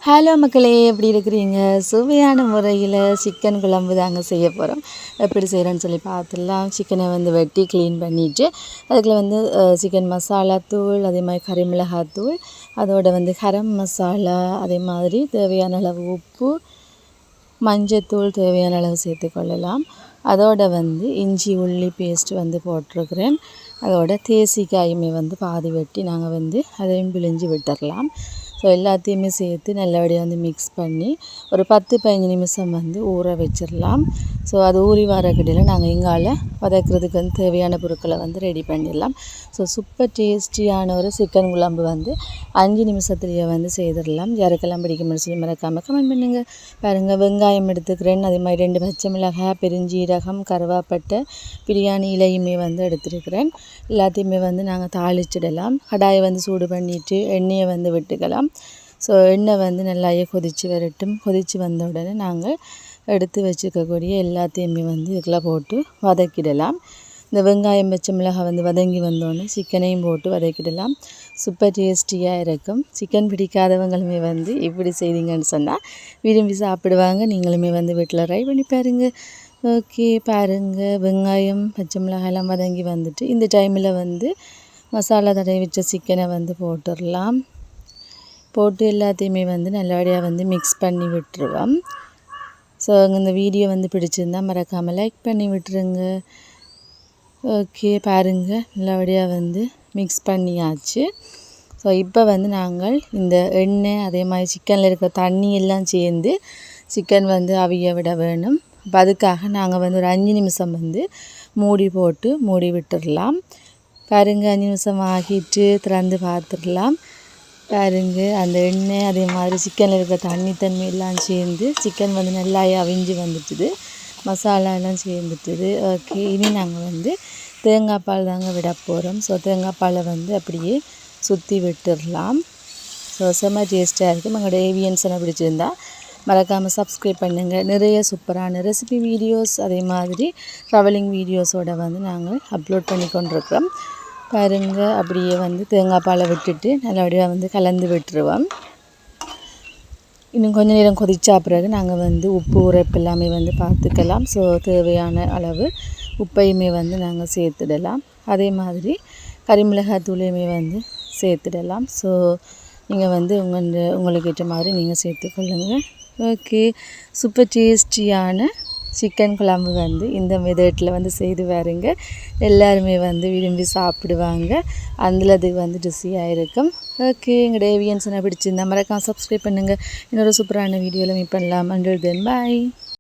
Hello மக்களே, எப்படி இருக்கிறீங்க? சுவையான முறையில் சிக்கன் குழம்பு தாங்க செய்ய போகிறோம். எப்படி செய்கிறேன்னு சொல்லி பார்த்துடலாம். சிக்கனை வந்து வெட்டி க்ளீன் பண்ணிவிட்டு அதுக்குள்ள வந்து சிக்கன் மசாலா தூள், அதே மாதிரி கறி மிளகாத்தூள், அதோட வந்து கரம் மசாலா, அதே மாதிரி தேவையான அளவு உப்பு, மஞ்சத்தூள் தேவையான அளவு சேர்த்துக்கொள்ளலாம். அதோட வந்து இஞ்சி உள்ளி பேஸ்ட் வந்து போட்டிருக்கிறேன். அதோட தேசிக்காயுமே வந்து பாதி வெட்டி நாங்கள் வந்து அதையும் பிழிஞ்சு விட்டுடலாம். ஸோ எல்லாத்தையுமே சேர்த்து நல்லபடியாக வந்து மிக்ஸ் பண்ணி ஒரு 10-15 நிமிஷம் வந்து ஊற வச்சிடலாம். ஸோ அது ஊறி வரக்கடையில் நாங்கள் இங்கால வதக்கிறதுக்கு வந்து தேவையான பொருட்களை வந்து ரெடி பண்ணிடலாம். ஸோ சூப்பர் டேஸ்டியான ஒரு சிக்கன் குழம்பு வந்து 5 நிமிஷத்துலேயே வந்து செய்திடலாம். யாருக்கெல்லாம் பிடிக்கும்னு சொல்லி மறக்காமல் கமெண்ட் பண்ணுங்கள். பாருங்கள், வெங்காயம் எடுத்துக்கிறேன், அதே மாதிரி 2 பச்சை மிளகாய், பெருஞ்சீரகம், கருவேப்பட்டை, பிரியாணி இலையுமே வந்து எடுத்துருக்கிறேன். எல்லாத்தையுமே வந்து நாங்கள் தாளிச்சிடலாம். கடாயை வந்து சூடு பண்ணிவிட்டு எண்ணெயை வந்து விட்டுக்கலாம். ஸோ எண்ணெய் வந்து நல்லாயே கொதித்து வரட்டும். கொதித்து வந்த உடனே நாங்கள் எடுத்து வச்சுக்கக்கூடிய எல்லாத்தையுமே வந்து இதுக்குள்ளே போட்டு வதக்கிடலாம். இந்த வெங்காயம் பச்சை மிளகாய் வந்து வதங்கி வந்தோடனே சிக்கனையும் போட்டு வதக்கிடலாம். சூப்பர் டேஸ்டியாக இருக்கும். சிக்கன் பிடிக்காதவங்களுமே வந்து இப்படி செய்தீங்கன்னு சொன்னால் விரும்பி சாப்பிடுவாங்க. நீங்களுமே வந்து வீட்டில் ட்ரை பண்ணி பாருங்கள். ஓகே, பாருங்கள், வெங்காயம் பச்சை மிளகாய் எல்லாம் வதங்கி வந்துட்டு இந்த டைமில் வந்து மசாலா தடவி வச்ச சிக்கனை வந்து போட்டுடலாம். போட்டு எல்லாத்தையுமே வந்து நல்லபடியாக வந்து மிக்ஸ் பண்ணி விட்டுருவோம். ஸோ இந்த வீடியோ வந்து பிடிச்சிருந்தால் மறக்காமல் லைக் பண்ணி விட்டுருங்க. ஓகே, பாருங்கள், நல்லபடியாக வந்து மிக்ஸ் பண்ணியாச்சு. ஸோ இப்போ வந்து நாங்கள் இந்த எண்ணெய் அதே மாதிரி சிக்கனில் இருக்க தண்ணி எல்லாம் சேர்ந்து சிக்கன் வந்து அவிய விட வேணும். அப்போ அதுக்காக நாங்கள் வந்து ஒரு 5 நிமிஷம் வந்து மூடி போட்டு மூடி விட்டுடலாம். பாருங்கள், 5 நிமிஷம் ஆகிட்டு திறந்து பார்த்துடலாம். பாருங்கள், அந்த எண்ணெய் அதே மாதிரி சிக்கனில் இருக்க தண்ணி எல்லாம் சேர்ந்து சிக்கன் வந்து நல்லா அவிஞ்சு வந்துட்டுது. மசாலா எல்லாம் சேர்ந்துட்டுது. ஓகே, இனி நாங்கள் வந்து தேங்காய் பால் தாங்க விட போகிறோம். ஸோ தேங்காய் பாலை வந்து அப்படியே சுற்றி விட்டுடலாம். ஸோ செம்ம டேஸ்ட்டாக இருக்கும். எங்களோட ஏவியன்ஸனை பிடிச்சிருந்தா மறக்காமல் சப்ஸ்கிரைப் பண்ணுங்கள். நிறைய சூப்பரான ரெசிபி வீடியோஸ் அதே மாதிரி ட்ராவலிங் வீடியோஸோடு வந்து நாங்கள் அப்லோட் பண்ணி கொண்டிருக்கிறோம். பாருங்கள், அப்படியே வந்து தேங்காய் பாலை விட்டுட்டு நல்லபடியாக வந்து கலந்து விட்டுருவோம். இன்னும் கொஞ்சம் நேரம் கொதிச்சா பிறகு நாங்கள் வந்து உப்பு உரைப்பு எல்லாமே வந்து பார்த்துக்கலாம். ஸோ தேவையான அளவு உப்பையுமே வந்து நாங்கள் சேர்த்துடலாம். அதே மாதிரி கறி மிளகாய் தூளையுமே வந்து சேர்த்துடலாம். ஸோ நீங்கள் வந்து உங்களுக்கு ஏற்ற மாதிரி நீங்கள் சேர்த்துக்கொள்ளுங்கள். ஓகே, சூப்பர் டேஸ்டியான சிக்கன் குழம்பு வந்து இந்த மெத்தடில் வந்து செய்து பாருங்க. எல்லாருமே வந்து விரும்பி சாப்பிடுவாங்க. அதுக்கு வந்து ருசியாக இருக்கும். ஓகே, எங்கள் ஏவியன்ஸனை பிடிச்சிருந்தா மறக்காம சப்ஸ்கிரைப் பண்ணுங்கள். இன்னொரு சூப்பரான வீடியோவில் மீட் பண்ணலாம். அண்டில் தென் பாய்.